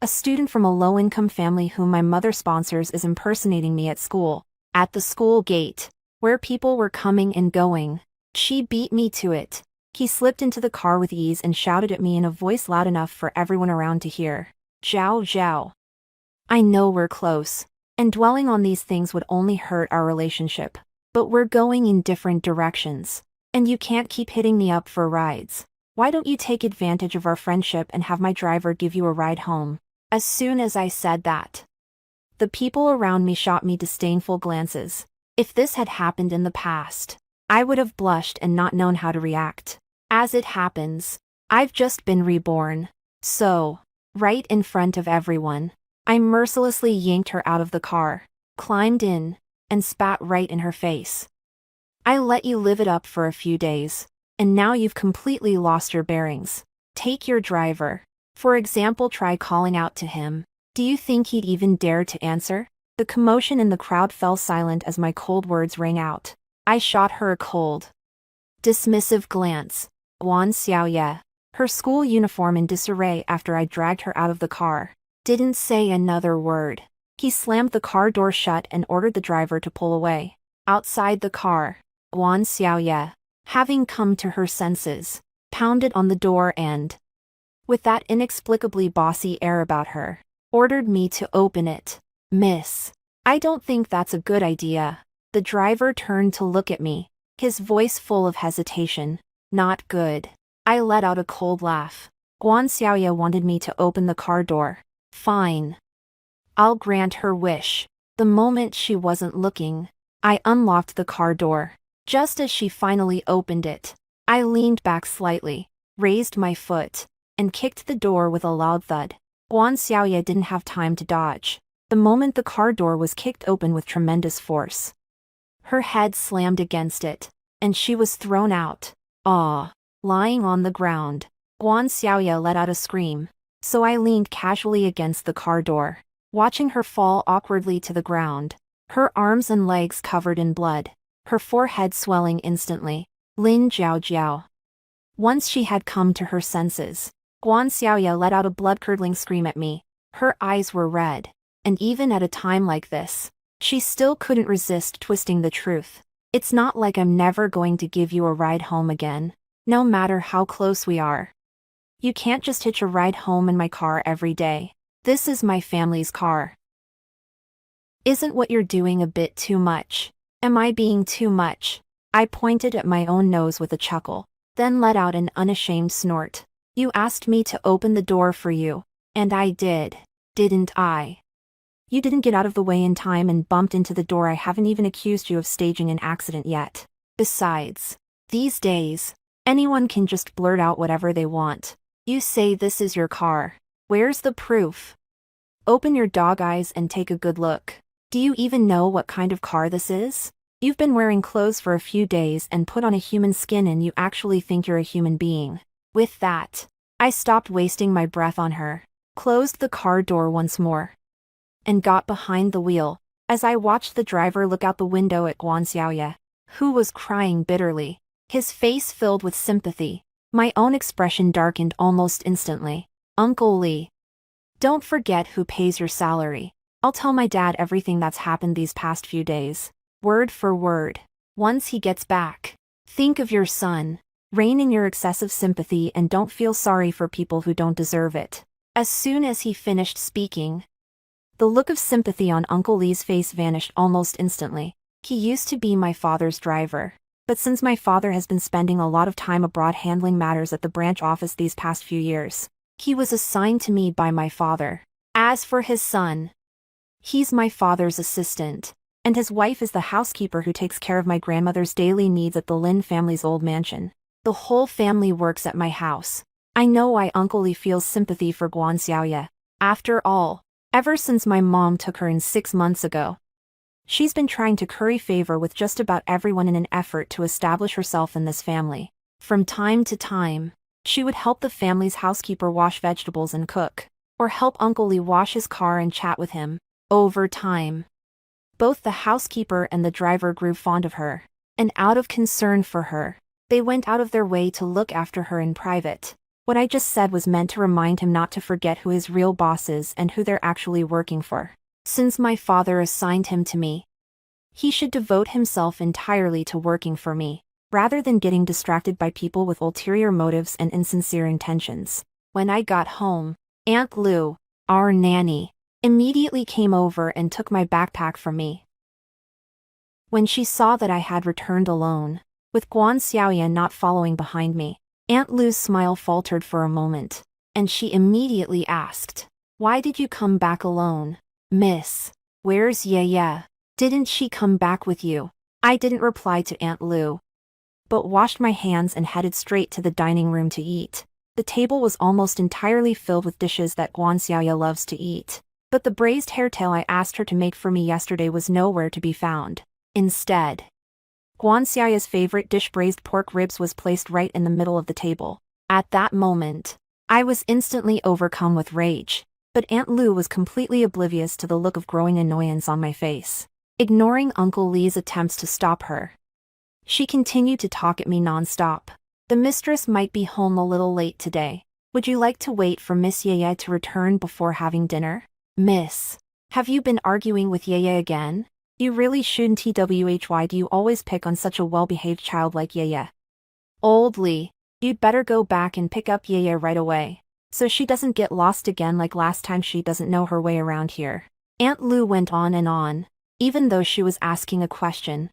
A student from a low-income family whom my mother sponsors is impersonating me at school. At the school gate, where people were coming and going, she beat me to it. He slipped into the car with ease and shouted at me in a voice loud enough for everyone around to hear. Zhao Zhao. I know we're close, and dwelling on these things would only hurt our relationship. But we're going in different directions, and you can't keep hitting me up for rides. Why don't you take advantage of our friendship and have my driver give you a ride home? As soon as I said that, the people around me shot me disdainful glances. If this had happened in the past, I would have blushed and not known how to react. As it happens, I've just been reborn. So, right in front of everyone, I mercilessly yanked her out of the car, climbed in, and spat right in her face. I let you live it up for a few days, and now you've completely lost your bearings. Take your driver. For example, try calling out to him. Do you think he'd even dare to answer? The commotion in the crowd fell silent as my cold words rang out. I shot her a cold, dismissive glance. Guan Xiaoye, her school uniform in disarray after I dragged her out of the car, didn't say another word. He slammed the car door shut and ordered the driver to pull away. Outside the car, Guan Xiaoye, having come to her senses, pounded on the door and, with that inexplicably bossy air about her, ordered me to open it. Miss, I don't think that's a good idea. The driver turned to look at me, his voice full of hesitation. Not good. I let out a cold laugh. Guan Xiaoye wanted me to open the car door. Fine. I'll grant her wish. The moment she wasn't looking, I unlocked the car door. Just as she finally opened it, I leaned back slightly, raised my foot, and kicked the door with a loud thud. Guan Xiaoye didn't have time to dodge. The moment the car door was kicked open with tremendous force, her head slammed against it, and she was thrown out. Lying on the ground, Guan Xiaoye let out a scream, so I leaned casually against the car door, watching her fall awkwardly to the ground, her arms and legs covered in blood, her forehead swelling instantly. Lin Jiao Jiao. Once she had come to her senses, Guan Xiaoye let out a blood-curdling scream at me. Her eyes were red, and even at a time like this, she still couldn't resist twisting the truth. It's not like I'm never going to give you a ride home again, no matter how close we are. You can't just hitch a ride home in my car every day. This is my family's car. Isn't what you're doing a bit too much? Am I being too much? I pointed at my own nose with a chuckle, then let out an unashamed snort. You asked me to open the door for you, and I did, didn't I? You didn't get out of the way in time and bumped into the door. I haven't even accused you of staging an accident yet. Besides, these days, anyone can just blurt out whatever they want. You say this is your car. Where's the proof? Open your dog eyes and take a good look. Do you even know what kind of car this is? You've been wearing clothes for a few days and put on a human skin and you actually think you're a human being. With that, I stopped wasting my breath on her, closed the car door once more, and got behind the wheel. As I watched the driver look out the window at Guan Xiaoye, who was crying bitterly, his face filled with sympathy, my own expression darkened almost instantly. Uncle Li, don't forget who pays your salary. I'll tell my dad everything that's happened these past few days, word for word. Once he gets back, think of your son, rein in your excessive sympathy and don't feel sorry for people who don't deserve it. As soon as he finished speaking, the look of sympathy on Uncle Li's face vanished almost instantly. He used to be my father's driver, but since my father has been spending a lot of time abroad handling matters at the branch office these past few years, he was assigned to me by my father. As for his son, he's my father's assistant, and his wife is the housekeeper who takes care of my grandmother's daily needs at the Lin family's old mansion. The whole family works at my house. I know why Uncle Li feels sympathy for Guan Xiaoye. After all, ever since my mom took her in 6 months ago, she's been trying to curry favor with just about everyone in an effort to establish herself in this family. From time to time, she would help the family's housekeeper wash vegetables and cook, or help Uncle Li wash his car and chat with him. Over time, both the housekeeper and the driver grew fond of her, and out of concern for her, they went out of their way to look after her in private. What I just said was meant to remind him not to forget who his real boss is and who they're actually working for. Since my father assigned him to me, he should devote himself entirely to working for me, rather than getting distracted by people with ulterior motives and insincere intentions. When I got home, Aunt Lou, our nanny, immediately came over and took my backpack from me. When she saw that I had returned alone, with Guan Xiaoyan not following behind me, Aunt Lou's smile faltered for a moment, and she immediately asked, "Why did you come back alone, miss? Where's Ye? Didn't she come back with you?" I didn't reply to Aunt Lou, but washed my hands and headed straight to the dining room to eat. The table was almost entirely filled with dishes that Guan Xiaoya loves to eat, but the braised hairtail I asked her to make for me yesterday was nowhere to be found. Instead, Guan Xiaoya's favorite dish, braised pork ribs, was placed right in the middle of the table. At that moment, I was instantly overcome with rage, but Aunt Lou was completely oblivious to the look of growing annoyance on my face. Ignoring Uncle Lee's attempts to stop her, she continued to talk at me non-stop. "The mistress might be home a little late today. Would you like to wait for Miss Ye to return before having dinner? Miss, have you been arguing with Ye again? You really shouldn't. Why do you always pick on such a well-behaved child like Ye? Old Lee, you'd better go back and pick up Ye right away, so she doesn't get lost again like last time. She doesn't know her way around here." Aunt Lou went on and on, even though she was asking a question.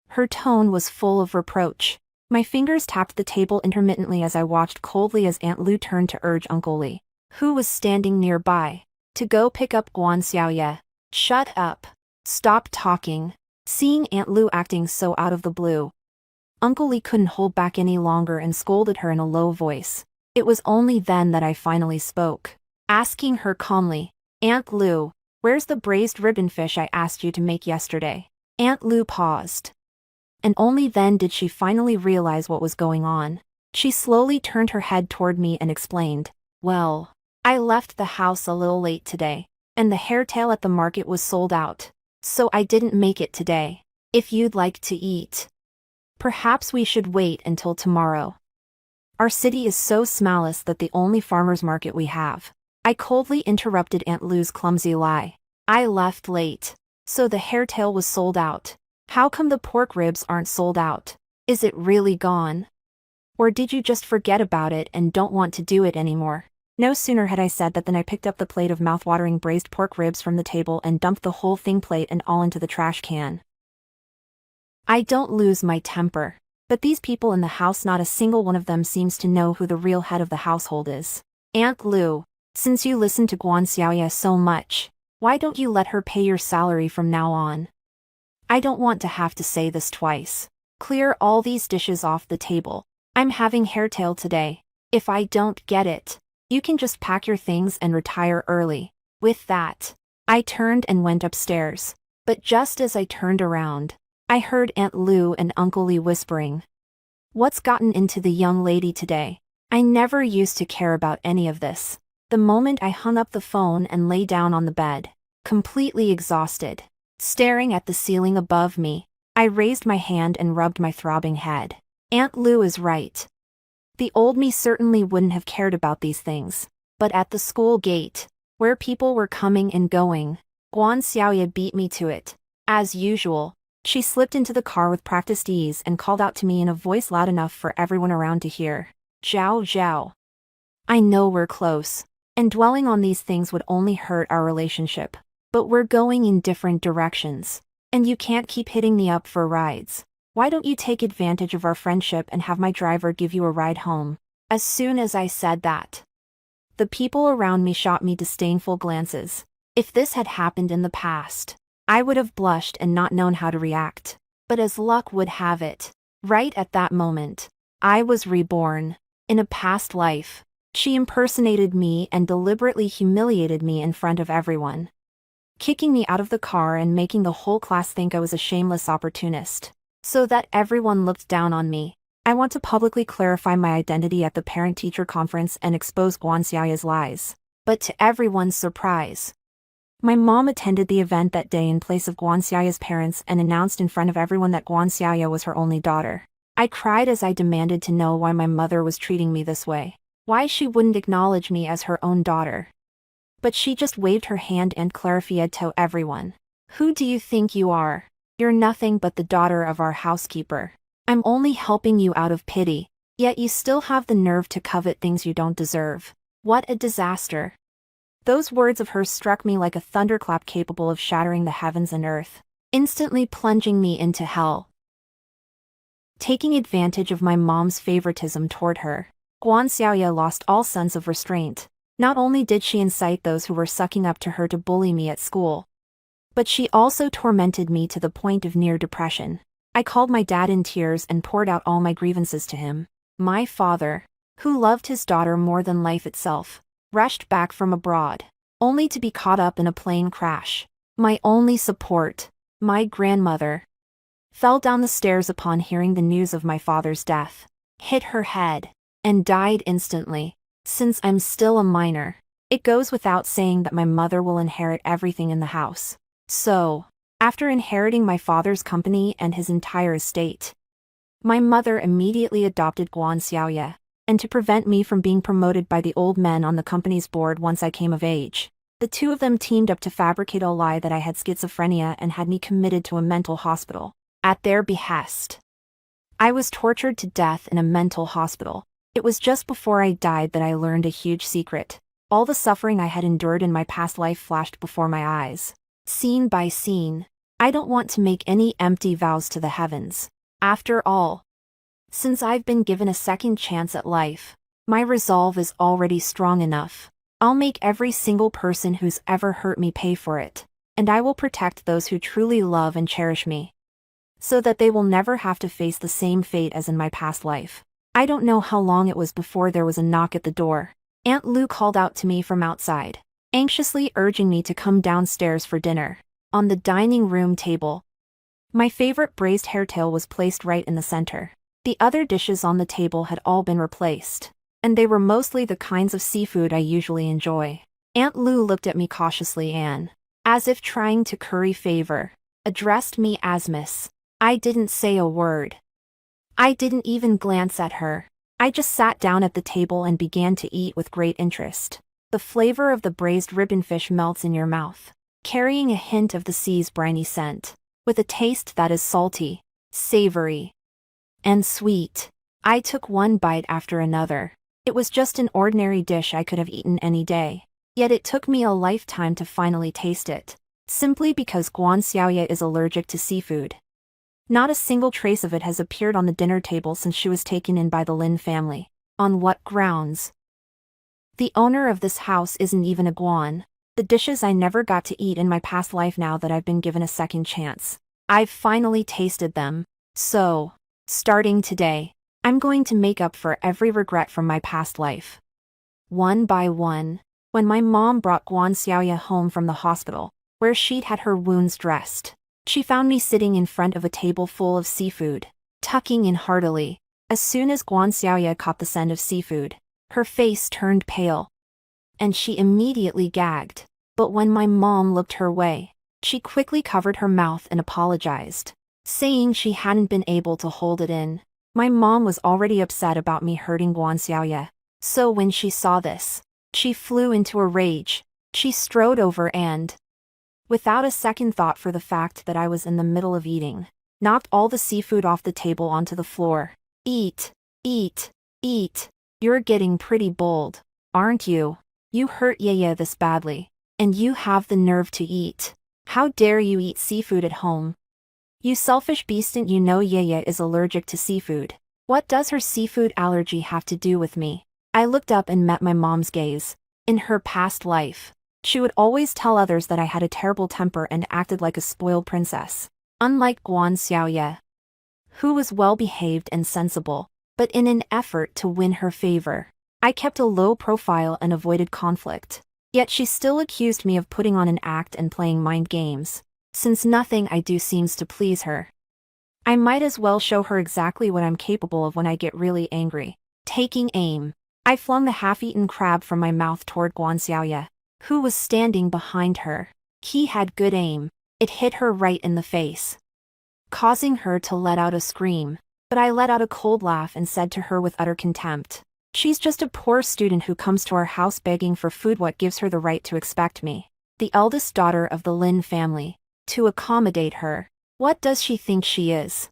Her tone was full of reproach. My fingers tapped the table intermittently as I watched coldly as Aunt Lou turned to urge Uncle Lee, who was standing nearby, to go pick up Guan Xiaoye. "Shut up. Stop talking." Seeing Aunt Lou acting so out of the blue, Uncle Lee couldn't hold back any longer and scolded her in a low voice. It was only then that I finally spoke, asking her calmly, "Aunt Lou, where's the braised ribbon fish I asked you to make yesterday?" Aunt Lou paused, and only then did she finally realize what was going on. She slowly turned her head toward me and explained, "Well, I left the house a little late today, and the hairtail at the market was sold out, so I didn't make it today. If you'd like to eat, perhaps we should wait until tomorrow. Our city is so small that the only farmer's market we have." I coldly interrupted Aunt Lou's clumsy lie. "I left late, so the hairtail was sold out. How come the pork ribs aren't sold out? Is it really gone? Or did you just forget about it and don't want to do it anymore?" No sooner had I said that than I picked up the plate of mouth-watering braised pork ribs from the table and dumped the whole thing, plate and all, into the trash can. I don't lose my temper, but these people in the house, not a single one of them seems to know who the real head of the household is. "Aunt Lou, since you listen to Guan Xiaoye so much, why don't you let her pay your salary from now on? I don't want to have to say this twice. Clear all these dishes off the table. I'm having hairtail today. If I don't get it, you can just pack your things and retire early." With that, I turned and went upstairs. But just as I turned around, I heard Aunt Lou and Uncle Lee whispering, "What's gotten into the young lady today? I never used to care about any of this." The moment I hung up the phone and lay down on the bed, completely exhausted, staring at the ceiling above me, I raised my hand and rubbed my throbbing head. Aunt Lou is right. The old me certainly wouldn't have cared about these things. But at the school gate, where people were coming and going, Guan Xiaoye beat me to it. As usual, she slipped into the car with practiced ease and called out to me in a voice loud enough for everyone around to hear, "Zhao Zhao. I know we're close, and dwelling on these things would only hurt our relationship, but we're going in different directions, and you can't keep hitting me up for rides. Why don't you take advantage of our friendship and have my driver give you a ride home?" As soon as I said that, the people around me shot me disdainful glances. If this had happened in the past, I would have blushed and not known how to react. But as luck would have it, right at that moment, I was reborn. In a past life, she impersonated me and deliberately humiliated me in front of everyone, kicking me out of the car and making the whole class think I was a shameless opportunist, so that everyone looked down on me. I want to publicly clarify my identity at the parent-teacher conference and expose Guan Xiaoye's lies. But to everyone's surprise, my mom attended the event that day in place of Guan Xiaoye's parents and announced in front of everyone that Guan Xiaoye was her only daughter. I cried as I demanded to know why my mother was treating me this way. why she wouldn't acknowledge me as her own daughter. But she just waved her hand and clarified to everyone. Who do you think you are? You're nothing but the daughter of our housekeeper. I'm only helping you out of pity, yet you still have the nerve to covet things you don't deserve. What a disaster. Those words of hers struck me like a thunderclap capable of shattering the heavens and earth, instantly plunging me into hell. Taking advantage of my mom's favoritism toward her, Guan Xiaoya lost all sense of restraint. Not only did she incite those who were sucking up to her to bully me at school, but she also tormented me to the point of near depression. I called my dad in tears and poured out all my grievances to him. My father, who loved his daughter more than life itself, rushed back from abroad, only to be caught up in a plane crash. My only support, my grandmother, fell down the stairs upon hearing the news of my father's death, hit her head, and died instantly. Since I'm still a minor, it goes without saying that my mother will inherit everything in the house. So, after inheriting my father's company and his entire estate, my mother immediately adopted Guan Xiaoya, and to prevent me from being promoted by the old men on the company's board once I came of age, the two of them teamed up to fabricate a lie that I had schizophrenia and had me committed to a mental hospital. At their behest, I was tortured to death in a mental hospital. It was just before I died that I learned a huge secret. All the suffering I had endured in my past life flashed before my eyes, scene by scene. I don't want to make any empty vows to the heavens. After all, since I've been given a second chance at life, my resolve is already strong enough. I'll make every single person who's ever hurt me pay for it, and I will protect those who truly love and cherish me, so that they will never have to face the same fate as in my past life. I don't know how long it was before there was a knock at the door. Aunt Lu called out to me from outside, anxiously urging me to come downstairs for dinner. On the dining room table, my favorite braised hairtail was placed right in the center. The other dishes on the table had all been replaced, and they were mostly the kinds of seafood I usually enjoy. Aunt Lu looked at me cautiously and, as if trying to curry favor, addressed me as Miss. I didn't say a word. I didn't even glance at her. I just sat down at the table and began to eat with great interest. The flavor of the braised ribbon fish melts in your mouth, carrying a hint of the sea's briny scent, with a taste that is salty, savory, and sweet. I took one bite after another. It was just an ordinary dish I could have eaten any day. Yet it took me a lifetime to finally taste it, simply because Guan Xiaoya is allergic to seafood. Not a single trace of it has appeared on the dinner table since she was taken in by the Lin family. On what grounds? The owner of this house isn't even a Guan. The dishes I never got to eat in my past life now that I've been given a second chance. I've finally tasted them. So, starting today, I'm going to make up for every regret from my past life. One by one, when my mom brought Guan Xiaoya home from the hospital, where she'd had her wounds dressed, she found me sitting in front of a table full of seafood, tucking in heartily. As soon as Guan Xiaoya caught the scent of seafood, her face turned pale, and she immediately gagged. But when my mom looked her way, she quickly covered her mouth and apologized, saying she hadn't been able to hold it in. My mom was already upset about me hurting Guan Xiaoya, so when she saw this, she flew into a rage. She strode over and, without a second thought for the fact that I was in the middle of eating, knocked all the seafood off the table onto the floor. Eat, eat, eat. You're getting pretty bold, aren't you? You hurt Yaya this badly, and you have the nerve to eat. How dare you eat seafood at home? You selfish beast, and you know Yaya is allergic to seafood. What does her seafood allergy have to do with me? I looked up and met my mom's gaze. In her past life, she would always tell others that I had a terrible temper and acted like a spoiled princess. Unlike Guan Xiaoya, who was well-behaved and sensible, but in an effort to win her favor, I kept a low profile and avoided conflict. Yet she still accused me of putting on an act and playing mind games, since nothing I do seems to please her. I might as well show her exactly what I'm capable of when I get really angry. Taking aim, I flung the half-eaten crab from my mouth toward Guan Xiaoya, who was standing behind her. He had good aim. It hit her right in the face, causing her to let out a scream. But I let out a cold laugh and said to her with utter contempt, She's just a poor student who comes to our house begging for food. What gives her the right to expect me, the eldest daughter of the Lin family, to accommodate her? What does she think she is?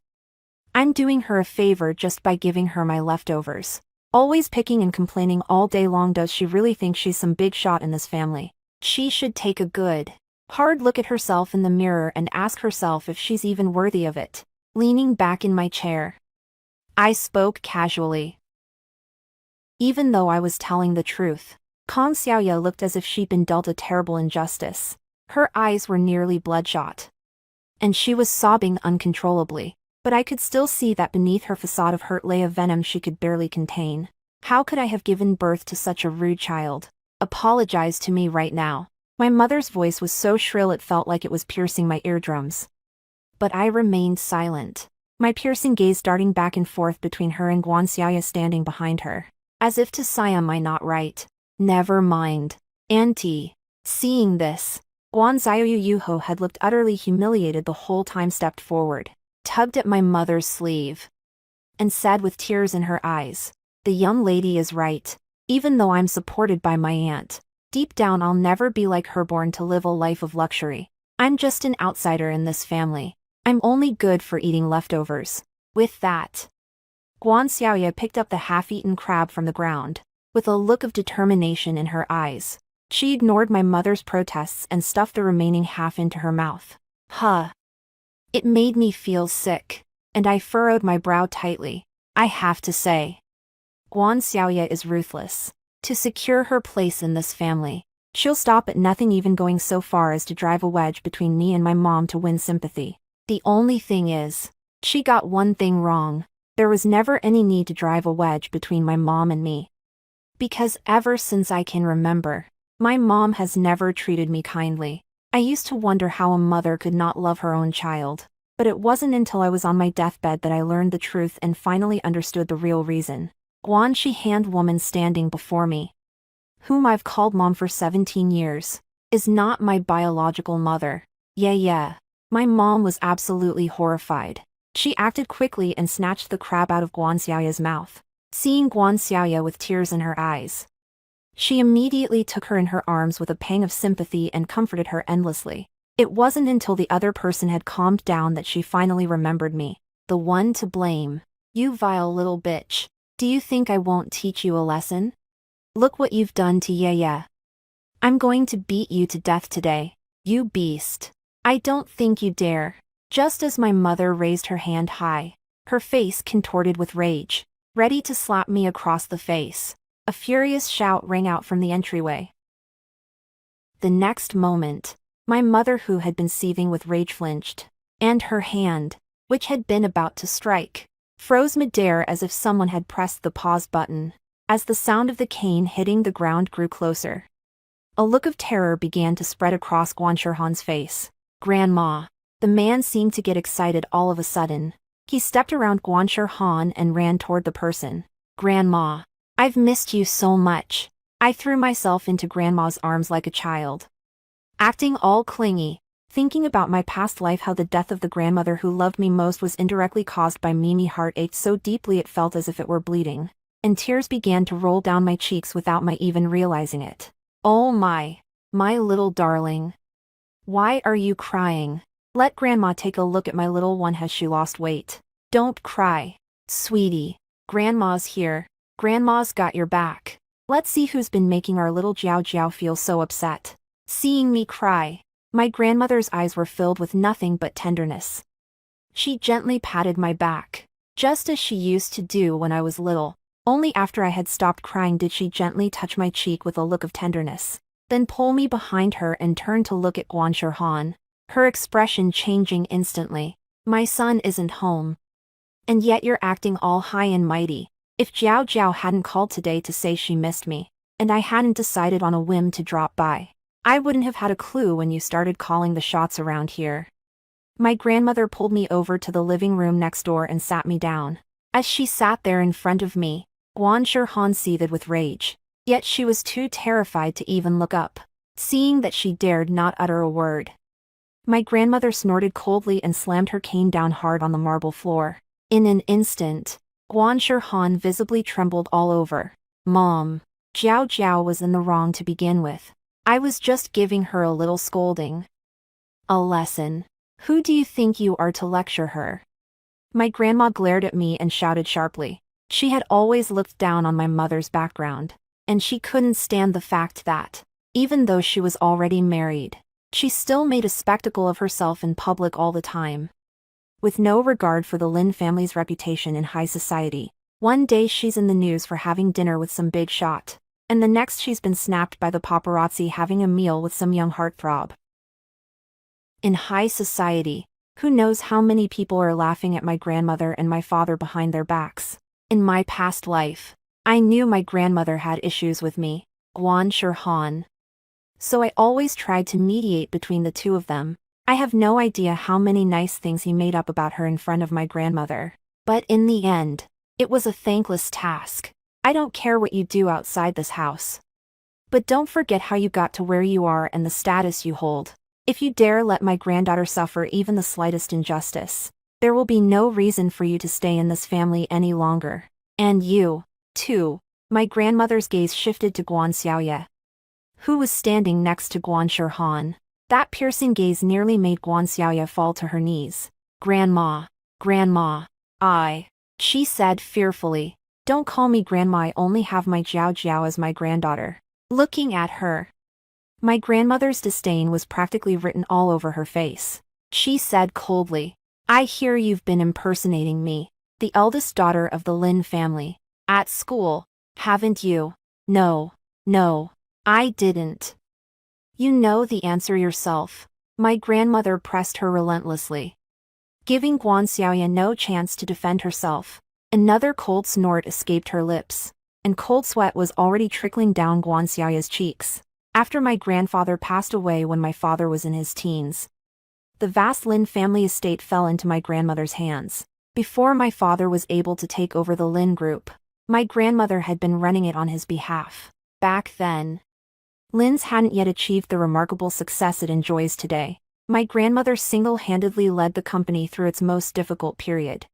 I'm doing her a favor just by giving her my leftovers. Always picking and complaining all day long. Does she really think she's some big shot in this family? She should take a good, hard look at herself in the mirror and ask herself if she's even worthy of it. Leaning back in my chair, I spoke casually. Even though I was telling the truth, Kong Xiaoya looked as if she'd been dealt a terrible injustice. Her eyes were nearly bloodshot, and she was sobbing uncontrollably. But I could still see that beneath her facade of hurt lay a venom she could barely contain. How could I have given birth to such a rude child? Apologize to me right now. My mother's voice was so shrill it felt like it was piercing my eardrums. But I remained silent, my piercing gaze darting back and forth between her and Guan Xiaoya standing behind her, as if to say, am I not right? Never mind, Auntie. Seeing this, Guan Xiaoyu Yuho had looked utterly humiliated the whole time, stepped forward, tugged at my mother's sleeve, and said with tears in her eyes, the young lady is right. Even though I'm supported by my aunt, deep down I'll never be like her, born to live a life of luxury. I'm just an outsider in this family. I'm only good for eating leftovers. With that, Guan Xiaoya picked up the half-eaten crab from the ground, with a look of determination in her eyes. She ignored my mother's protests and stuffed the remaining half into her mouth. It made me feel sick, and I furrowed my brow tightly. I have to say, Guan Xiaoya is ruthless. To secure her place in this family, she'll stop at nothing, even going so far as to drive a wedge between me and my mom to win sympathy. The only thing is, she got one thing wrong. There was never any need to drive a wedge between my mom and me. Because ever since I can remember, my mom has never treated me kindly. I used to wonder how a mother could not love her own child, but it wasn't until I was on my deathbed that I learned the truth and finally understood the real reason. Guan Shi-hand woman standing before me, whom I've called mom for 17 years, is not my biological mother. Yeah. My mom was absolutely horrified. She acted quickly and snatched the crab out of Guan Xiaoya's mouth. Seeing Guan Xiaoya with tears in her eyes, she immediately took her in her arms with a pang of sympathy and comforted her endlessly. It wasn't until the other person had calmed down that she finally remembered me, the one to blame. You vile little bitch. Do you think I won't teach you a lesson? Look what you've done to Yaya. I'm going to beat you to death today, you beast. I don't think you dare. Just as my mother raised her hand high, her face contorted with rage, ready to slap me across the face, a furious shout rang out from the entryway. The next moment, my mother, who had been seething with rage, flinched, and her hand, which had been about to strike, froze midair as if someone had pressed the pause button. As the sound of the cane hitting the ground grew closer, a look of terror began to spread across Guan Shihan's face. Grandma. The man seemed to get excited all of a sudden. He stepped around Guan Shihan and ran toward the person. Grandma. I've missed you so much. I threw myself into Grandma's arms like a child, acting all clingy, thinking about my past life, how the death of the grandmother who loved me most was indirectly caused by me. My heart ached so deeply it felt as if it were bleeding, and tears began to roll down my cheeks without my even realizing it. Oh my little darling. Why are you crying? Let Grandma take a look at my little one. Has she lost weight? Don't cry, sweetie. Grandma's here. Grandma's got your back. Let's see who's been making our little Jiao Jiao feel so upset. Seeing me cry, my grandmother's eyes were filled with nothing but tenderness. She gently patted my back, just as she used to do when I was little. Only after I had stopped crying did she gently touch my cheek with a look of tenderness, then pull me behind her and turn to look at Guan Shihan, her expression changing instantly. My son isn't home. And yet you're acting all high and mighty. If Jiao Jiao hadn't called today to say she missed me, and I hadn't decided on a whim to drop by, I wouldn't have had a clue when you started calling the shots around here. My grandmother pulled me over to the living room next door and sat me down. As she sat there in front of me, Guan Shihan seethed with rage, yet she was too terrified to even look up, seeing that she dared not utter a word. My grandmother snorted coldly and slammed her cane down hard on the marble floor. In an instant, Guan Shihan visibly trembled all over. Mom. Jiao Jiao was in the wrong to begin with. I was just giving her a little scolding. A lesson. Who do you think you are to lecture her? My grandma glared at me and shouted sharply. She had always looked down on my mother's background, and she couldn't stand the fact that, even though she was already married, she still made a spectacle of herself in public all the time. With no regard for the Lin family's reputation in high society, one day she's in the news for having dinner with some big shot, and the next she's been snapped by the paparazzi having a meal with some young heartthrob. In high society, who knows how many people are laughing at my grandmother and my father behind their backs. In my past life, I knew my grandmother had issues with me, Guan Shirhan. So I always tried to mediate between the two of them. I have no idea how many nice things he made up about her in front of my grandmother. But in the end, it was a thankless task. I don't care what you do outside this house. But don't forget how you got to where you are and the status you hold. If you dare let my granddaughter suffer even the slightest injustice, there will be no reason for you to stay in this family any longer. And you, too. My grandmother's gaze shifted to Guan Xiaoye, who was standing next to Guan Shirhan. That piercing gaze nearly made Guan Xiaoye fall to her knees. Grandma. Grandma. She said fearfully. Don't call me grandma, I only have my Jiao Jiao as my granddaughter. Looking at her, my grandmother's disdain was practically written all over her face. She said coldly, I hear you've been impersonating me, the eldest daughter of the Lin family, at school, haven't you? No, I didn't. You know the answer yourself. My grandmother pressed her relentlessly, giving Guan Xiaoye no chance to defend herself. Another cold snort escaped her lips, and cold sweat was already trickling down Guan Xiaoye's cheeks. After my grandfather passed away when my father was in his teens, the vast Lin family estate fell into my grandmother's hands. Before my father was able to take over the Lin group, my grandmother had been running it on his behalf. Back then, Lin's hadn't yet achieved the remarkable success it enjoys today. My grandmother single-handedly led the company through its most difficult period,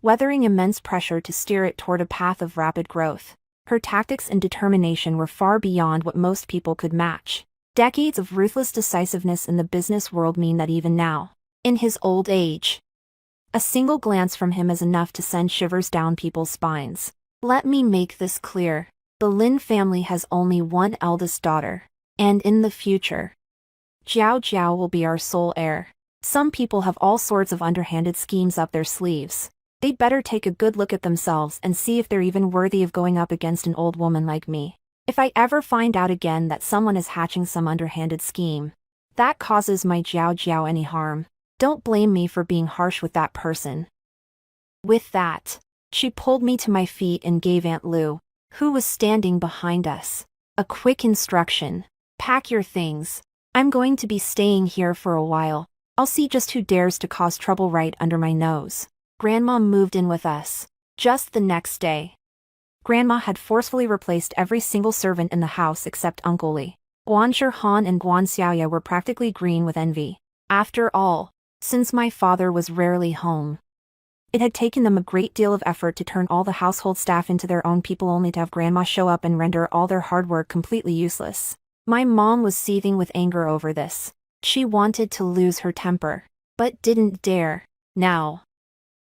weathering immense pressure to steer it toward a path of rapid growth. Her tactics and determination were far beyond what most people could match. Decades of ruthless decisiveness in the business world mean that even now, in his old age, a single glance from him is enough to send shivers down people's spines. Let me make this clear. The Lin family has only one eldest daughter, and in the future, Jiao Jiao will be our sole heir. Some people have all sorts of underhanded schemes up their sleeves. They'd better take a good look at themselves and see if they're even worthy of going up against an old woman like me. If I ever find out again that someone is hatching some underhanded scheme that causes my Jiao Jiao any harm, don't blame me for being harsh with that person. With that, she pulled me to my feet and gave Aunt Lu, who was standing behind us, a quick instruction. Pack your things. I'm going to be staying here for a while. I'll see just who dares to cause trouble right under my nose. Grandma moved in with us. Just the next day, Grandma had forcefully replaced every single servant in the house except Uncle Li. Guan Shirhan and Guan Xiaoye were practically green with envy. After all, since my father was rarely home, it had taken them a great deal of effort to turn all the household staff into their own people only to have Grandma show up and render all their hard work completely useless. My mom was seething with anger over this. She wanted to lose her temper, but didn't dare. Now,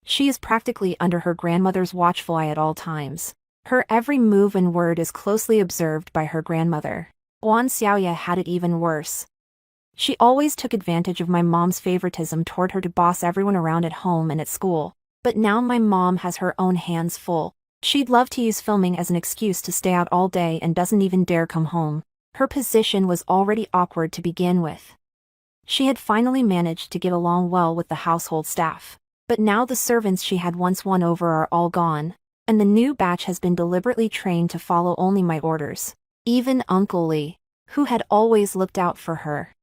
she is practically under her grandmother's watchful eye at all times. Her every move and word is closely observed by her grandmother. Guan Xiaoye had it even worse. She always took advantage of my mom's favoritism toward her to boss everyone around at home and at school. But now my mom has her own hands full. She'd love to use filming as an excuse to stay out all day and doesn't even dare come home. Her position was already awkward to begin with. She had finally managed to get along well with the household staff. But now the servants she had once won over are all gone, and the new batch has been deliberately trained to follow only my orders. Even Uncle Li, who had always looked out for her,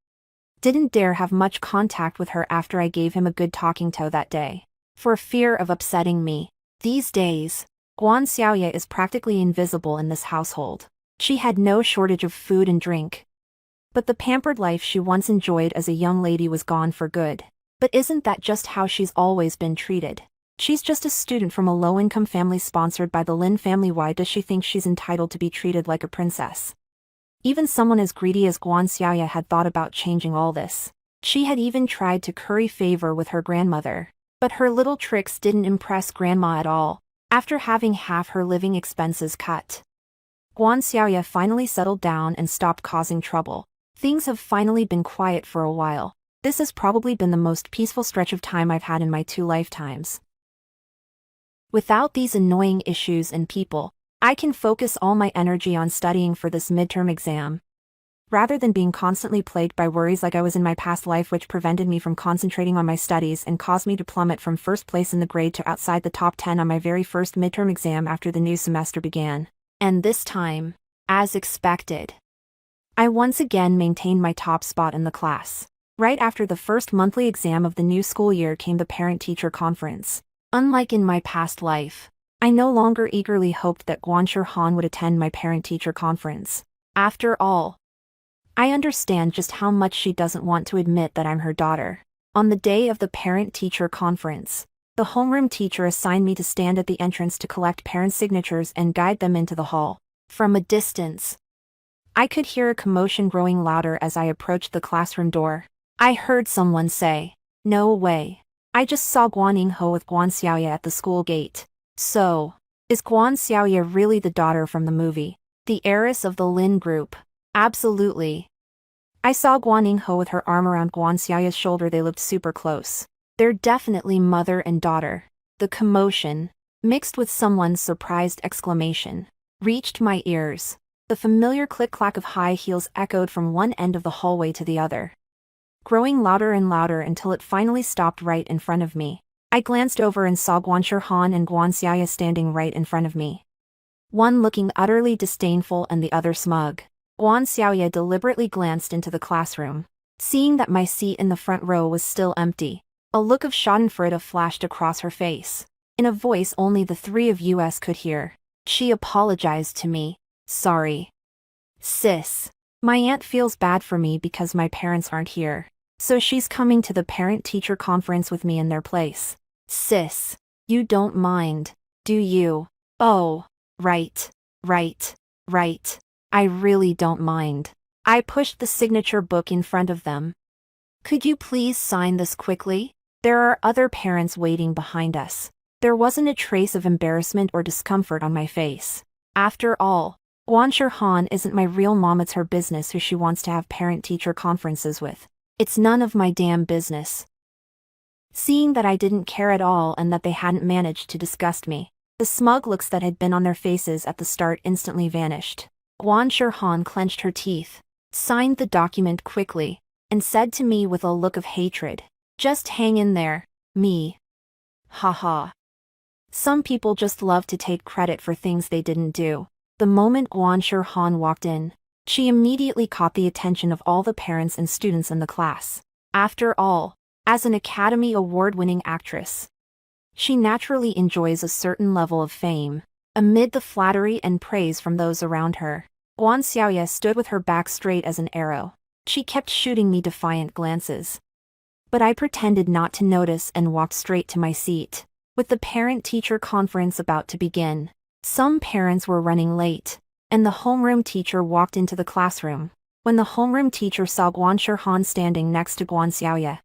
didn't dare have much contact with her after I gave him a good talking to that day, for fear of upsetting me. These days, Guan Xiaoye is practically invisible in this household. She had no shortage of food and drink, but the pampered life she once enjoyed as a young lady was gone for good. But isn't that just how she's always been treated? She's just a student from a low-income family sponsored by the Lin family. Why does she think she's entitled to be treated like a princess? Even someone as greedy as Guan Xiaoya had thought about changing all this. She had even tried to curry favor with her grandmother. But her little tricks didn't impress Grandma at all. After having half her living expenses cut, Guan Xiaoya finally settled down and stopped causing trouble. Things have finally been quiet for a while. This has probably been the most peaceful stretch of time I've had in my 2 lifetimes. Without these annoying issues and people, I can focus all my energy on studying for this midterm exam, rather than being constantly plagued by worries like I was in my past life, which prevented me from concentrating on my studies and caused me to plummet from first place in the grade to outside the top 10 on my very first midterm exam after the new semester began. And this time, as expected, I once again maintained my top spot in the class. Right after the first monthly exam of the new school year came the parent-teacher conference. Unlike in my past life, I no longer eagerly hoped that Guan Han would attend my parent-teacher conference. After all, I understand just how much she doesn't want to admit that I'm her daughter. On the day of the parent-teacher conference, the homeroom teacher assigned me to stand at the entrance to collect parents' signatures and guide them into the hall. From a distance, I could hear a commotion growing louder as I approached the classroom door. I heard someone say, "No way. I just saw Guan Yinghe with Guan Xiaoya at the school gate." So, is Guan Xiaoya really the daughter from the movie? The heiress of the Lin group? Absolutely. I saw Guan Yinghe with her arm around Guan Xiaoya's shoulder. They looked super close. They're definitely mother and daughter. The commotion, mixed with someone's surprised exclamation, reached my ears. The familiar click-clack of high heels echoed from one end of the hallway to the other, growing louder and louder until it finally stopped right in front of me. I glanced over and saw Guan Han and Guan Xiaoya standing right in front of me, one looking utterly disdainful and the other smug. Guan Xiaoya deliberately glanced into the classroom, seeing that my seat in the front row was still empty. A look of schadenfreude flashed across her face. In a voice only the three of us could hear, she apologized to me. "Sorry, sis. My aunt feels bad for me because my parents aren't here, so she's coming to the parent-teacher conference with me in their place." "Sis, you don't mind, do you?" "Oh, right. I really don't mind." I pushed the signature book in front of them. "Could you please sign this quickly? There are other parents waiting behind us." There wasn't a trace of embarrassment or discomfort on my face. After all, Guan Han isn't my real mom. It's her business who she wants to have parent-teacher conferences with. It's none of my damn business. Seeing that I didn't care at all and that they hadn't managed to disgust me, the smug looks that had been on their faces at the start instantly vanished. Guan Han clenched her teeth, signed the document quickly, and said to me with a look of hatred, "Just hang in there, me." Haha. Some people just love to take credit for things they didn't do. The moment Guan Han walked in, she immediately caught the attention of all the parents and students in the class. After all, as an Academy Award-winning actress, she naturally enjoys a certain level of fame. Amid the flattery and praise from those around her, Guan Xiaoya stood with her back straight as an arrow. She kept shooting me defiant glances, but I pretended not to notice and walked straight to my seat. With the parent-teacher conference about to begin, some parents were running late, and the homeroom teacher walked into the classroom. When the homeroom teacher saw Guan Han standing next to Guan Xiaoya,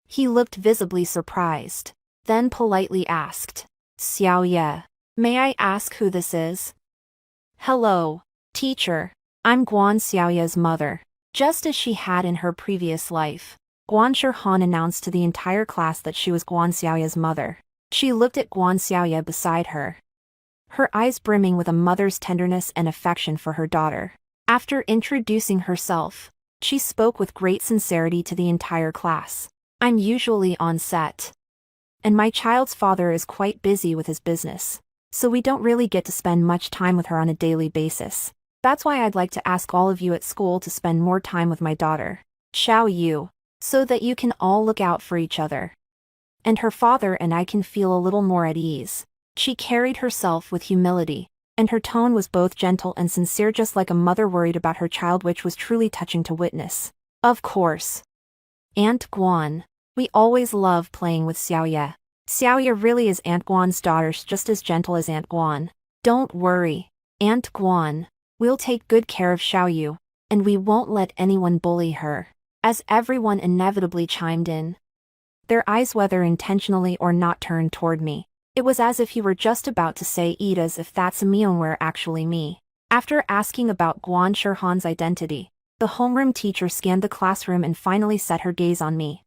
he looked visibly surprised, then politely asked, "Xiaoya, may I ask who this is?" "Hello, teacher. I'm Guan Xiaoya's mother." Just as she had in her previous life, Guan Han announced to the entire class that she was Guan Xiaoya's mother. She looked at Guan Xiaoya beside her, her eyes brimming with a mother's tenderness and affection for her daughter. After introducing herself, she spoke with great sincerity to the entire class. "I'm usually on set, and my child's father is quite busy with his business, so we don't really get to spend much time with her on a daily basis. That's why I'd like to ask all of you at school to spend more time with my daughter, Xiao Yu, so that you can all look out for each other, and her father and I can feel a little more at ease." She carried herself with humility, and her tone was both gentle and sincere, just like a mother worried about her child, which was truly touching to witness. "Of course, Aunt Guan, we always love playing with Xiaoya. Xiaoya really is Aunt Guan's daughter, just as gentle as Aunt Guan. Don't worry, Aunt Guan. We'll take good care of Xiaoyu, and we won't let anyone bully her. As everyone inevitably chimed in. Their eyes, whether intentionally or not, turned toward me. It was as if he were just about to say, "Eat as if that's Myeonwhere actually me." After asking about Guan Shihan's identity, the homeroom teacher scanned the classroom and finally set her gaze on me.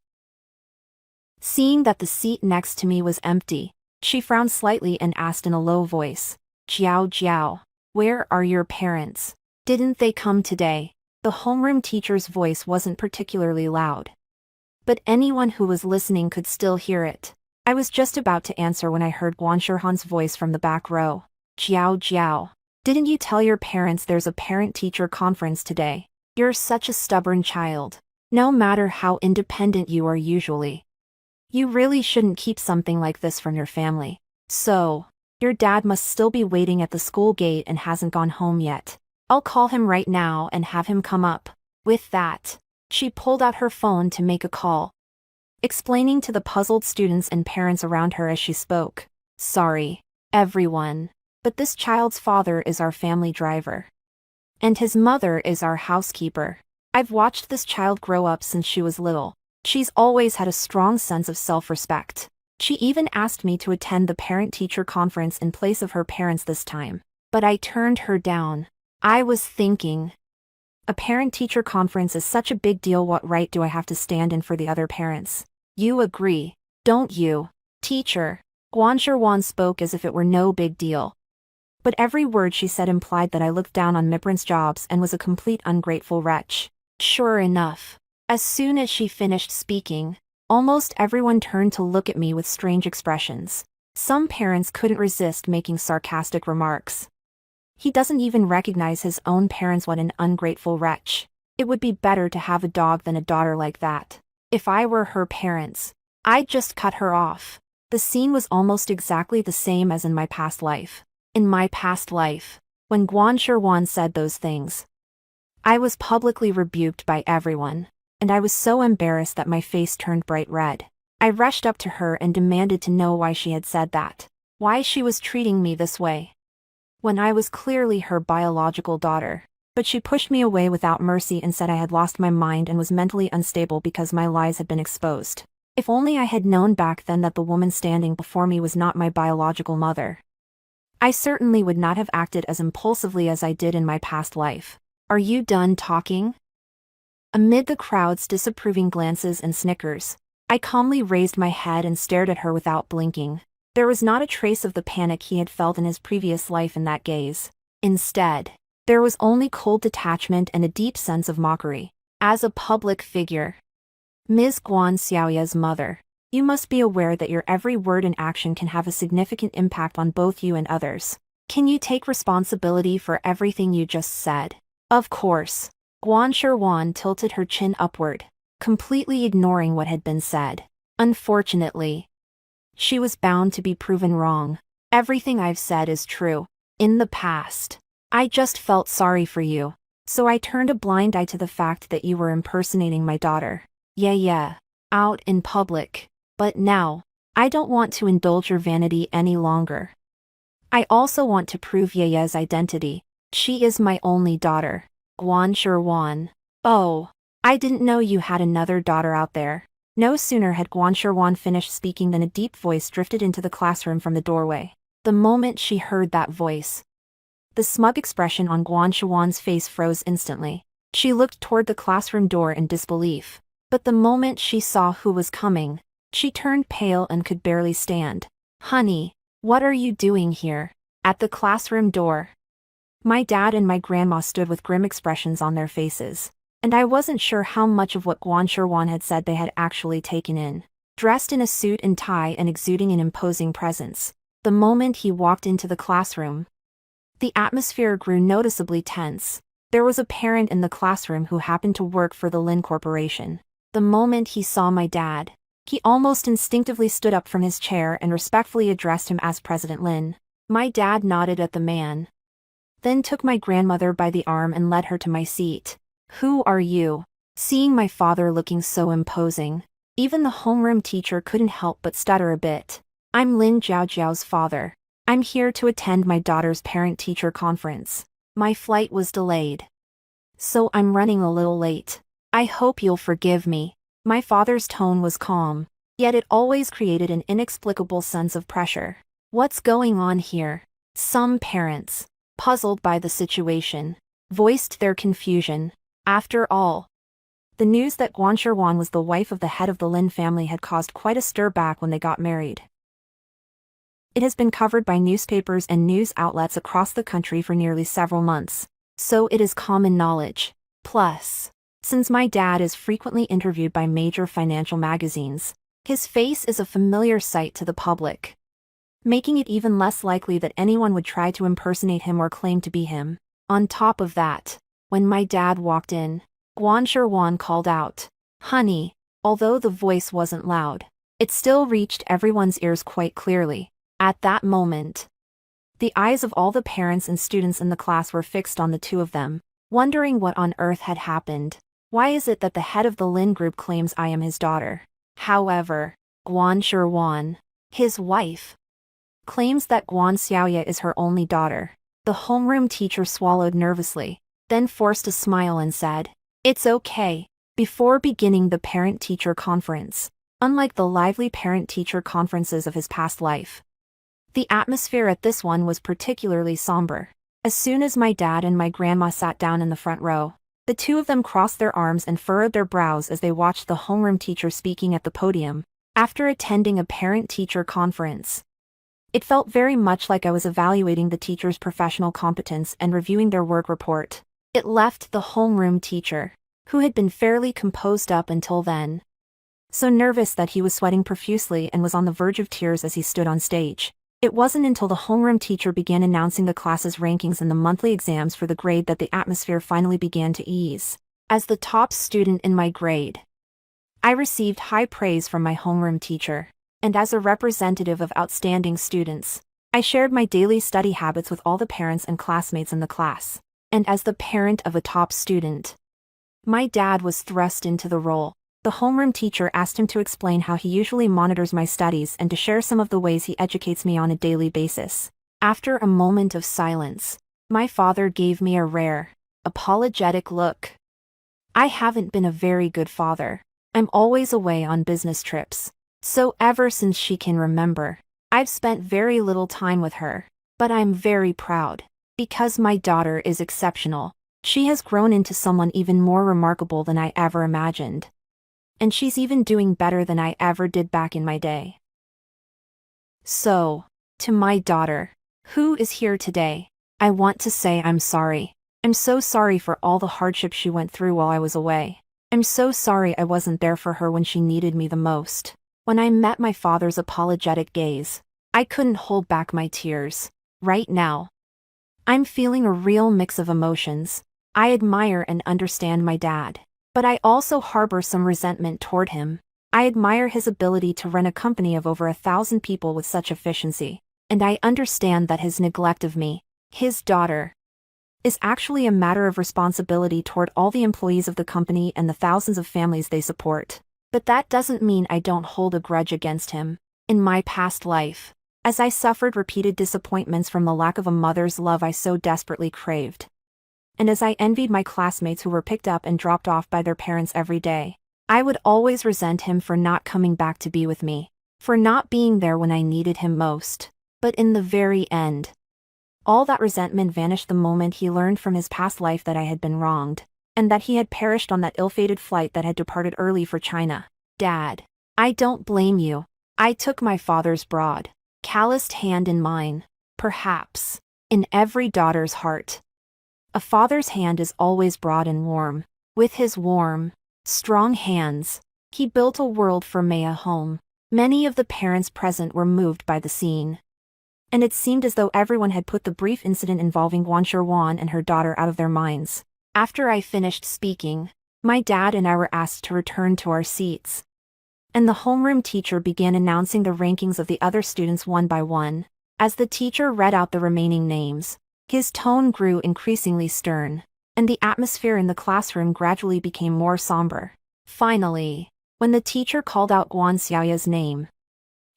Seeing that the seat next to me was empty, she frowned slightly and asked in a low voice, "Jiao Jiao, where are your parents? Didn't they come today?" The homeroom teacher's voice wasn't particularly loud, but anyone who was listening could still hear it. I was just about to answer when I heard Guan Shihan's voice from the back row. "Jiao Jiao, didn't you tell your parents there's a parent-teacher conference today? You're such a stubborn child. No matter how independent you are usually, you really shouldn't keep something like this from your family. So, your dad must still be waiting at the school gate and hasn't gone home yet. I'll call him right now and have him come up." With that, she pulled out her phone to make a call, explaining to the puzzled students and parents around her as she spoke. "Sorry, everyone, but this child's father is our family driver, and his mother is our housekeeper. I've watched this child grow up since she was little. She's always had a strong sense of self-respect. She even asked me to attend the parent-teacher conference in place of her parents this time, but I turned her down. I was thinking, a parent-teacher conference is such a big deal, what right do I have to stand in for the other parents? You agree, don't you, teacher?" Guan Shihan spoke as if it were no big deal, but every word she said implied that I looked down on migrants' jobs and was a complete ungrateful wretch. Sure enough, as soon as she finished speaking, almost everyone turned to look at me with strange expressions. Some parents couldn't resist making sarcastic remarks. "He doesn't even recognize his own parents, what an ungrateful wretch. It would be better to have a dog than a daughter like that. If I were her parents, I'd just cut her off." The scene was almost exactly the same as in my past life. In my past life, when Guan Shihan said those things, I was publicly rebuked by everyone, and I was so embarrassed that my face turned bright red. I rushed up to her and demanded to know why she had said that, why she was treating me this way, when I was clearly her biological daughter. But she pushed me away without mercy and said I had lost my mind and was mentally unstable because my lies had been exposed. If only I had known back then that the woman standing before me was not my biological mother, I certainly would not have acted as impulsively as I did in my past life. "Are you done talking?" Amid the crowd's disapproving glances and snickers, I calmly raised my head and stared at her without blinking. There was not a trace of the panic he had felt in his previous life in that gaze. Instead, there was only cold detachment and a deep sense of mockery. As a public figure, Ms. Guan Xiaoya's mother, you must be aware that your every word and action can have a significant impact on both you and others. Can you take responsibility for everything you just said? Of course. Guan Shihan tilted her chin upward, completely ignoring what had been said. Unfortunately, she was bound to be proven wrong. Everything I've said is true. In the past, I just felt sorry for you, so I turned a blind eye to the fact that you were impersonating my daughter. Yeah, out in public. But now, I don't want to indulge your vanity any longer. I also want to prove Yeye's identity. She is my only daughter. Guan Shihan. Oh, I didn't know you had another daughter out there. No sooner had Guan Shihan finished speaking than a deep voice drifted into the classroom from the doorway. The moment she heard that voice, the smug expression on Guan Shihan's face froze instantly. She looked toward the classroom door in disbelief. But the moment she saw who was coming, she turned pale and could barely stand. "Honey, what are you doing here?" At the classroom door, my dad and my grandma stood with grim expressions on their faces, and I wasn't sure how much of what Guan Shihan had said they had actually taken in. Dressed in a suit and tie and exuding an imposing presence, the moment he walked into the classroom, the atmosphere grew noticeably tense. There was a parent in the classroom who happened to work for the Lin Corporation. The moment he saw my dad, he almost instinctively stood up from his chair and respectfully addressed him as President Lin. My dad nodded at the man, then took my grandmother by the arm and led her to my seat. "Who are you?" Seeing my father looking so imposing, even the homeroom teacher couldn't help but stutter a bit. I'm Lin Jiaojiao's father. I'm here to attend my daughter's parent-teacher conference. My flight was delayed, so I'm running a little late. I hope you'll forgive me." My father's tone was calm, yet it always created an inexplicable sense of pressure. What's going on here? Some parents, puzzled by the situation, voiced their confusion. After all, the news that Guan Sherwan was the wife of the head of the Lin family had caused quite a stir back when they got married. It has been covered by newspapers and news outlets across the country for nearly several months, so it is common knowledge. Plus, since my dad is frequently interviewed by major financial magazines, his face is a familiar sight to the public, making it even less likely that anyone would try to impersonate him or claim to be him. On top of that, when my dad walked in, Guan Sherwan called out, "Honey," although the voice wasn't loud. It still reached everyone's ears quite clearly. At that moment, the eyes of all the parents and students in the class were fixed on the two of them, wondering what on earth had happened. Why is it that the head of the Lin group claims I am his daughter? However, Guan Sherwan, his wife, claims that Guan Xiaoya is her only daughter. The homeroom teacher swallowed nervously, then forced a smile and said, "It's okay." Before beginning the parent-teacher conference, unlike the lively parent-teacher conferences of his past life, the atmosphere at this one was particularly somber. As soon as my dad and my grandma sat down in the front row, the two of them crossed their arms and furrowed their brows as they watched the homeroom teacher speaking at the podium. After attending a parent-teacher conference, it felt very much like I was evaluating the teacher's professional competence and reviewing their work report. It left the homeroom teacher, who had been fairly composed up until then, so nervous that he was sweating profusely and was on the verge of tears as he stood on stage. It wasn't until the homeroom teacher began announcing the class's rankings and the monthly exams for the grade that the atmosphere finally began to ease. As the top student in my grade, I received high praise from my homeroom teacher, and as a representative of outstanding students, I shared my daily study habits with all the parents and classmates in the class. And as the parent of a top student, my dad was thrust into the role. The homeroom teacher asked him to explain how he usually monitors my studies and to share some of the ways he educates me on a daily basis. After a moment of silence, my father gave me a rare, apologetic look. I haven't been a very good father. I'm always away on business trips. So ever since she can remember, I've spent very little time with her. But I'm very proud, because my daughter is exceptional. She has grown into someone even more remarkable than I ever imagined. And she's even doing better than I ever did back in my day. So, to my daughter, who is here today, I want to say I'm sorry. I'm so sorry for all the hardship she went through while I was away. I'm so sorry I wasn't there for her when she needed me the most. When I met my father's apologetic gaze, I couldn't hold back my tears. Right now, I'm feeling a real mix of emotions. I admire and understand my dad, but I also harbor some resentment toward him. I admire his ability to run a company of over 1,000 people with such efficiency, and I understand that his neglect of me, his daughter, is actually a matter of responsibility toward all the employees of the company and the thousands of families they support. But that doesn't mean I don't hold a grudge against him. In my past life, as I suffered repeated disappointments from the lack of a mother's love I so desperately craved, and as I envied my classmates who were picked up and dropped off by their parents every day, I would always resent him for not coming back to be with me, for not being there when I needed him most. But in the very end, all that resentment vanished the moment he learned from his past life that I had been wronged, and that he had perished on that ill-fated flight that had departed early for China. Dad, I don't blame you. I took my father's broad, calloused hand in mine, perhaps, in every daughter's heart. A father's hand is always broad and warm. With his warm, strong hands, he built a world for Maya home. Many of the parents present were moved by the scene, and it seemed as though everyone had put the brief incident involving Guan Sherwan and her daughter out of their minds. After I finished speaking, my dad and I were asked to return to our seats, and the homeroom teacher began announcing the rankings of the other students one by one. As the teacher read out the remaining names, his tone grew increasingly stern, and the atmosphere in the classroom gradually became more somber. Finally, when the teacher called out Guan Xiaoya's name,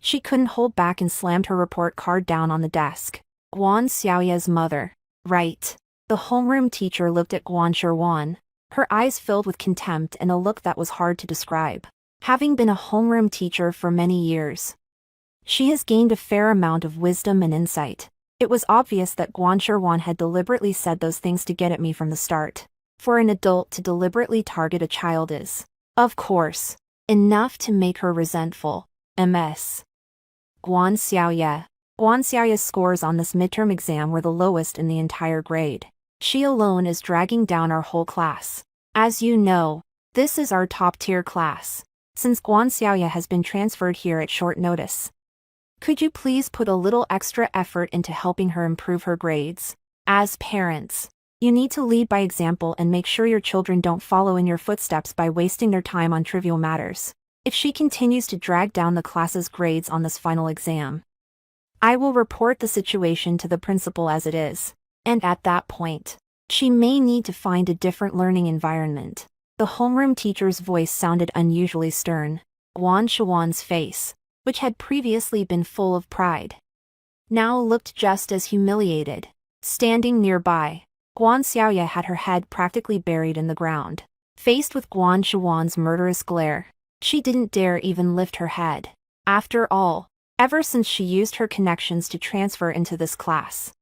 She couldn't hold back and slammed her report card down on the desk. Guan Xiaoya's mother. Right. The homeroom teacher looked at Guan Sherwan. Her eyes filled with contempt and a look that was hard to describe. Having been a homeroom teacher for many years, she has gained a fair amount of wisdom and insight. It was obvious that Guan Sherwan had deliberately said those things to get at me from the start. For an adult to deliberately target a child is, of course, enough to make her resentful. Ms. Guan Xiaoya. Guan Xiaoya's scores on this midterm exam were the lowest in the entire grade. She alone is dragging down our whole class. As you know, this is our top-tier class, since Guan Xiaoya has been transferred here at short notice. Could you please put a little extra effort into helping her improve her grades? As parents, you need to lead by example and make sure your children don't follow in your footsteps by wasting their time on trivial matters. If she continues to drag down the class's grades on this final exam, I will report the situation to the principal as it is. And at that point, she may need to find a different learning environment. The homeroom teacher's voice sounded unusually stern. Guan Shuan's face, which had previously been full of pride, now looked just as humiliated. Standing nearby, Guan Xiaoya had her head practically buried in the ground. Faced with Guan Shuan's murderous glare, she didn't dare even lift her head. After all, ever since she used her connections to transfer into this class,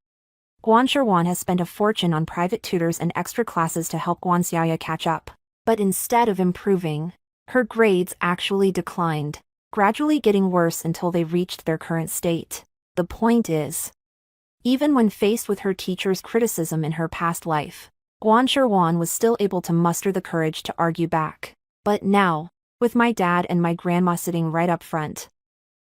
Guan Sherwan has spent a fortune on private tutors and extra classes to help Guan Xiaoya catch up. But instead of improving, her grades actually declined, gradually getting worse until they reached their current state. The point is, even when faced with her teacher's criticism in her past life, Guan Sherwan was still able to muster the courage to argue back. But now, with my dad and my grandma sitting right up front,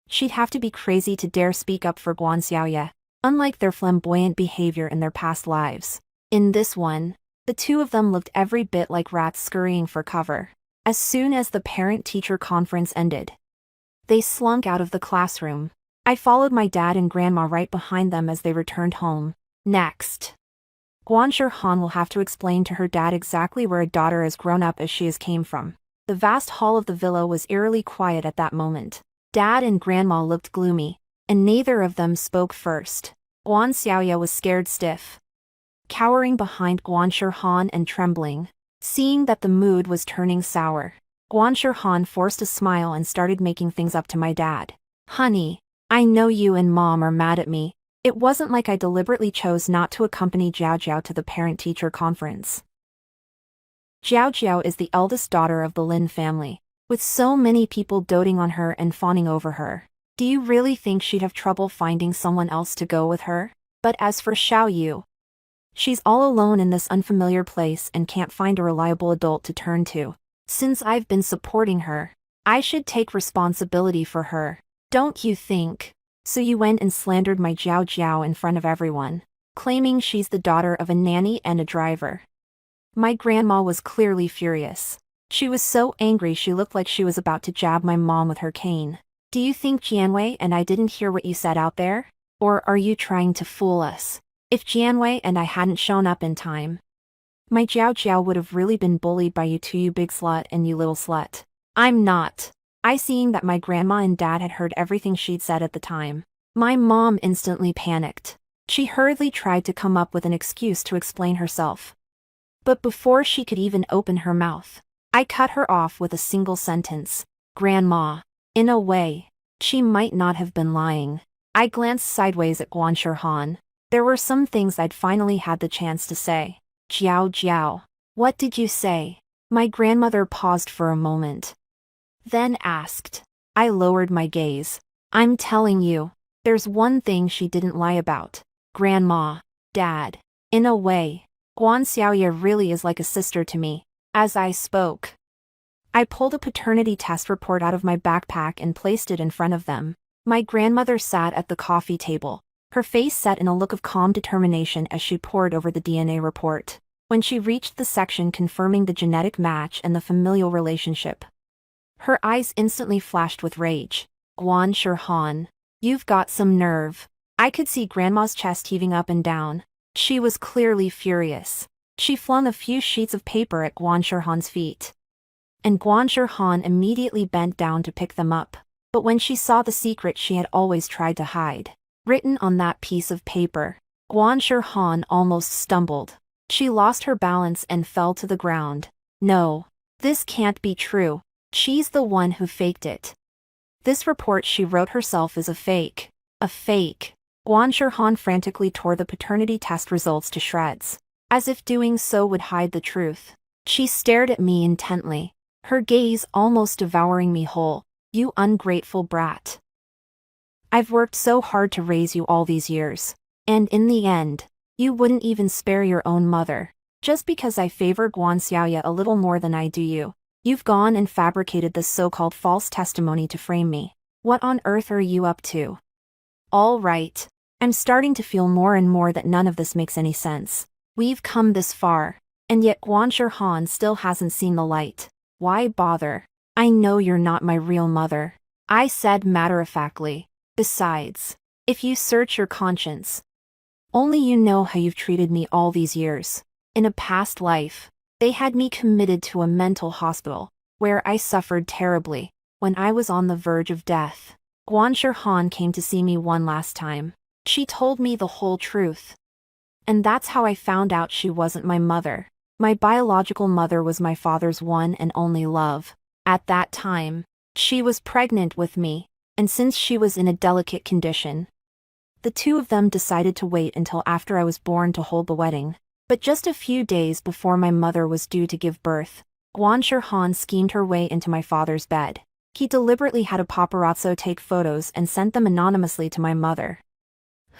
she'd have to be crazy to dare speak up for Guan Xiaoya. Unlike their flamboyant behavior in their past lives, in this one, the two of them looked every bit like rats scurrying for cover. As soon as the parent-teacher conference ended, they slunk out of the classroom. I followed my dad and grandma right behind them as they returned home. Next, Guan Sherhan will have to explain to her dad exactly where a daughter as grown up as she came from. The vast hall of the villa was eerily quiet at that moment. Dad and grandma looked gloomy, and neither of them spoke first. Guan Xiaoya was scared stiff, cowering behind Guan Sherhan and trembling. Seeing that the mood was turning sour, Guan Sherhan forced a smile and started making things up to my dad. Honey, I know you and Mom are mad at me. It wasn't like I deliberately chose not to accompany Jiao Jiao to the parent-teacher conference. Jiao Jiao is the eldest daughter of the Lin family, with so many people doting on her and fawning over her. Do you really think she'd have trouble finding someone else to go with her? But as for Xiao Yu, she's all alone in this unfamiliar place and can't find a reliable adult to turn to. Since I've been supporting her, I should take responsibility for her, don't you think? So you went and slandered my Jiao Jiao in front of everyone, claiming she's the daughter of a nanny and a driver. My grandma was clearly furious. She was so angry she looked like she was about to jab my mom with her cane. Do you think Jianwei and I didn't hear what you said out there? Or are you trying to fool us? If Jianwei and I hadn't shown up in time, my Jiao Jiao would have really been bullied by you two, you big slut and you little slut. I'm not. Seeing that my grandma and dad had heard everything she'd said at the time, my mom instantly panicked. She hurriedly tried to come up with an excuse to explain herself. But before she could even open her mouth, I cut her off with a single sentence. Grandma. In a way, she might not have been lying. I glanced sideways at Guan Sherhan. There were some things I'd finally had the chance to say. Jiao Jiao. What did you say? My grandmother paused for a moment, then asked. I lowered my gaze. I'm telling you, there's one thing she didn't lie about. Grandma. Dad. In a way, Guan Xiaoya really is like a sister to me. As I spoke, I pulled a paternity test report out of my backpack and placed it in front of them. My grandmother sat at the coffee table, her face set in a look of calm determination as she pored over the DNA report. When she reached the section confirming the genetic match and the familial relationship, her eyes instantly flashed with rage. Guan Sherhan, you've got some nerve. I could see Grandma's chest heaving up and down. She was clearly furious. She flung a few sheets of paper at Guan Sherhan's feet, and Guan Sherhan immediately bent down to pick them up. But when she saw the secret she had always tried to hide, written on that piece of paper, Guan Shirhan almost stumbled. She lost her balance and fell to the ground. No. This can't be true. She's the one who faked it. This report she wrote herself is a fake. A fake. Guan Shirhan frantically tore the paternity test results to shreds, as if doing so would hide the truth. She stared at me intently, her gaze almost devouring me whole. You ungrateful brat. I've worked so hard to raise you all these years. And in the end, you wouldn't even spare your own mother. Just because I favor Guan Xiaoya a little more than I do you. You've gone and fabricated this so-called false testimony to frame me. What on earth are you up to? All right. I'm starting to feel more and more that none of this makes any sense. We've come this far, and yet Guan Shirhan still hasn't seen the light. Why bother? I know you're not my real mother, I said matter-of-factly. Besides, if you search your conscience, only you know how you've treated me all these years. In a past life, they had me committed to a mental hospital, where I suffered terribly. When I was on the verge of death, Guan Shirhan came to see me one last time. She told me the whole truth. And that's how I found out she wasn't my mother. My biological mother was my father's one and only love. At that time, she was pregnant with me, and since she was in a delicate condition, the two of them decided to wait until after I was born to hold the wedding. But just a few days before my mother was due to give birth, Guan Shirhan schemed her way into my father's bed. He deliberately had a paparazzo take photos and sent them anonymously to my mother,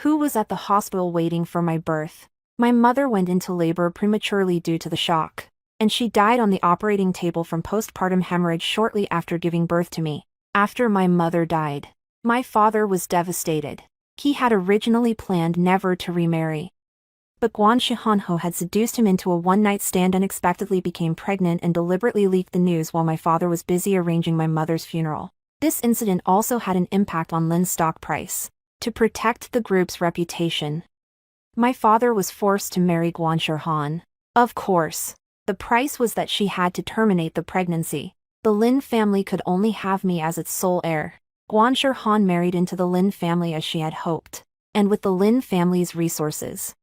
who was at the hospital waiting for my birth. My mother went into labor prematurely due to the shock, and she died on the operating table from postpartum hemorrhage shortly after giving birth to me. After my mother died, my father was devastated. He had originally planned never to remarry. But Guan Shihanho had seduced him into a one-night stand, unexpectedly became pregnant and deliberately leaked the news while my father was busy arranging my mother's funeral. This incident also had an impact on Lin's stock price. To protect the group's reputation, my father was forced to marry Guan Shirhan. Of course, the price was that she had to terminate the pregnancy. The Lin family could only have me as its sole heir. Guan Shirhan married into the Lin family as she had hoped, and with the Lin family's resources,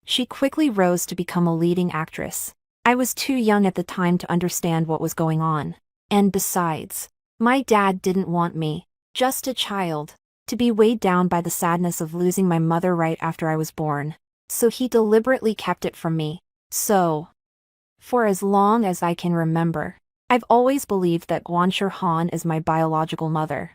she quickly rose to become a leading actress. I was too young at the time to understand what was going on. And besides, my dad didn't want me, just a child, to be weighed down by the sadness of losing my mother right after I was born. So he deliberately kept it from me. So, for as long as I can remember, I've always believed that Guan Shirhan is my biological mother.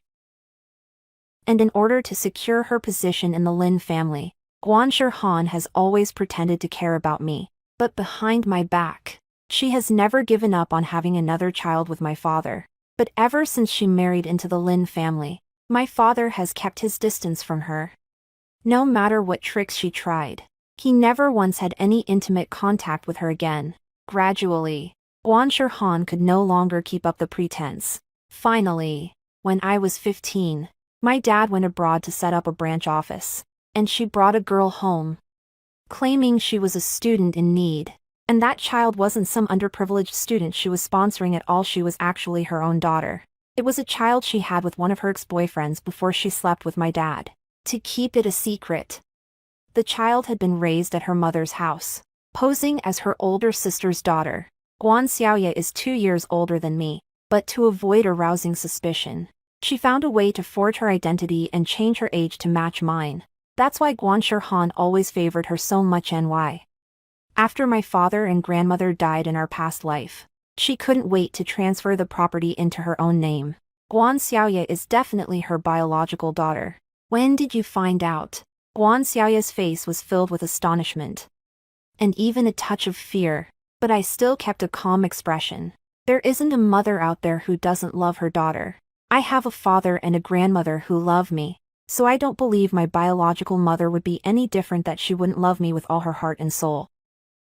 And in order to secure her position in the Lin family, Guan Shirhan has always pretended to care about me, but behind my back, she has never given up on having another child with my father. But ever since she married into the Lin family, my father has kept his distance from her. No matter what tricks she tried, he never once had any intimate contact with her again. Gradually, Guan Shirhan could no longer keep up the pretense. Finally, when I was 15, my dad went abroad to set up a branch office, and she brought a girl home, claiming she was a student in need. And that child wasn't some underprivileged student she was sponsoring at all, she was actually her own daughter. It was a child she had with one of her ex-boyfriends before she slept with my dad. To keep it a secret, the child had been raised at her mother's house, posing as her older sister's daughter. Guan Xiaoya is 2 years older than me, but to avoid arousing suspicion, she found a way to forge her identity and change her age to match mine. That's why Guan Shirhan always favored her so much. NY. After my father and grandmother died in our past life, she couldn't wait to transfer the property into her own name. Guan Xiaoya is definitely her biological daughter. When did you find out? Guan Xiaoya's face was filled with astonishment, and even a touch of fear, but I still kept a calm expression. There isn't a mother out there who doesn't love her daughter. I have a father and a grandmother who love me, so I don't believe my biological mother would be any different, that she wouldn't love me with all her heart and soul,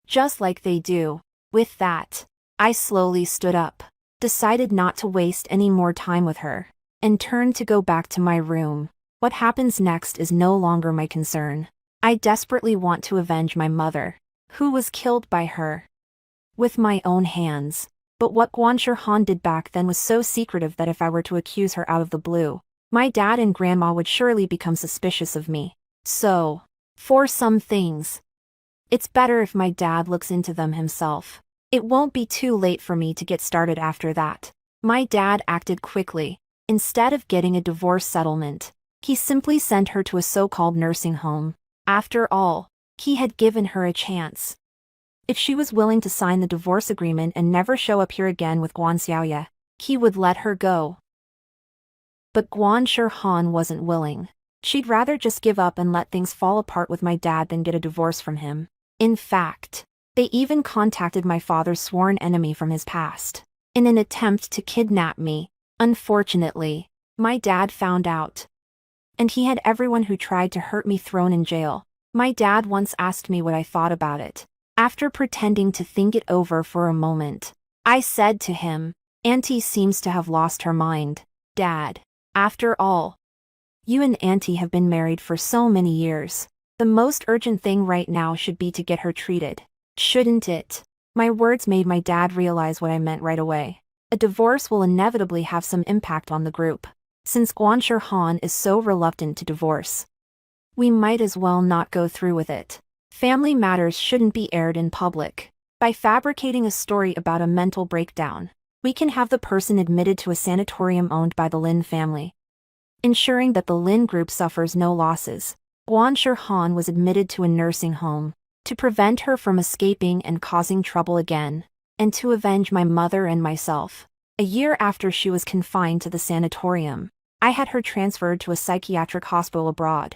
just like they do. With that, I slowly stood up, decided not to waste any more time with her, and turned to go back to my room. What happens next is no longer my concern. I desperately want to avenge my mother, who was killed by her, with my own hands. But what Guan Shirhan did back then was so secretive that if I were to accuse her out of the blue, my dad and grandma would surely become suspicious of me. So, for some things, it's better if my dad looks into them himself. It won't be too late for me to get started after that. My dad acted quickly. Instead of getting a divorce settlement, he simply sent her to a so-called nursing home. After all, he had given her a chance. If she was willing to sign the divorce agreement and never show up here again with Guan Xiaoye, he would let her go. But Guan Shirhan wasn't willing. She'd rather just give up and let things fall apart with my dad than get a divorce from him. In fact, they even contacted my father's sworn enemy from his past, in an attempt to kidnap me. Unfortunately, my dad found out. And he had everyone who tried to hurt me thrown in jail. My dad once asked me what I thought about it. After pretending to think it over for a moment, I said to him, "Auntie seems to have lost her mind, Dad. After all, you and Auntie have been married for so many years. The most urgent thing right now should be to get her treated. Shouldn't it?" My words made my dad realize what I meant right away. A divorce will inevitably have some impact on the group. Since Guan Shirhan is so reluctant to divorce, we might as well not go through with it. Family matters shouldn't be aired in public. By fabricating a story about a mental breakdown, we can have the person admitted to a sanatorium owned by the Lin family, ensuring that the Lin group suffers no losses. Guan Shirhan was admitted to a nursing home, to prevent her from escaping and causing trouble again, and to avenge my mother and myself. A year after she was confined to the sanatorium, I had her transferred to a psychiatric hospital abroad,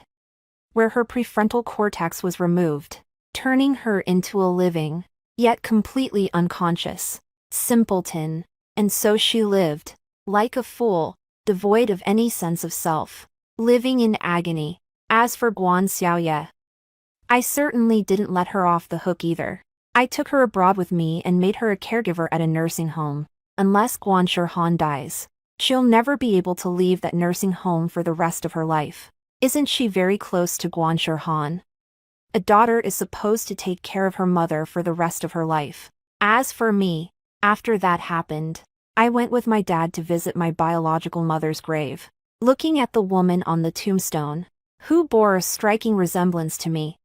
where her prefrontal cortex was removed, turning her into a living, yet completely unconscious simpleton. And so she lived, like a fool, devoid of any sense of self, living in agony. As for Guan Xiaoye, I certainly didn't let her off the hook either. I took her abroad with me and made her a caregiver at a nursing home. Unless Guan Shirhan dies, she'll never be able to leave that nursing home for the rest of her life. Isn't she very close to Guan Shirhan? A daughter is supposed to take care of her mother for the rest of her life. As for me, after that happened, I went with my dad to visit my biological mother's grave. Looking at the woman on the tombstone, who bore a striking resemblance to me,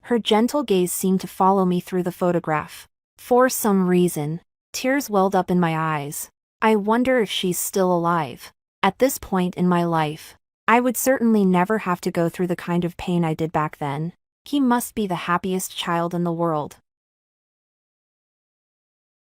her gentle gaze seemed to follow me through the photograph. For some reason, tears welled up in my eyes. I wonder if she's still alive. At this point in my life, I would certainly never have to go through the kind of pain I did back then. He must be the happiest child in the world.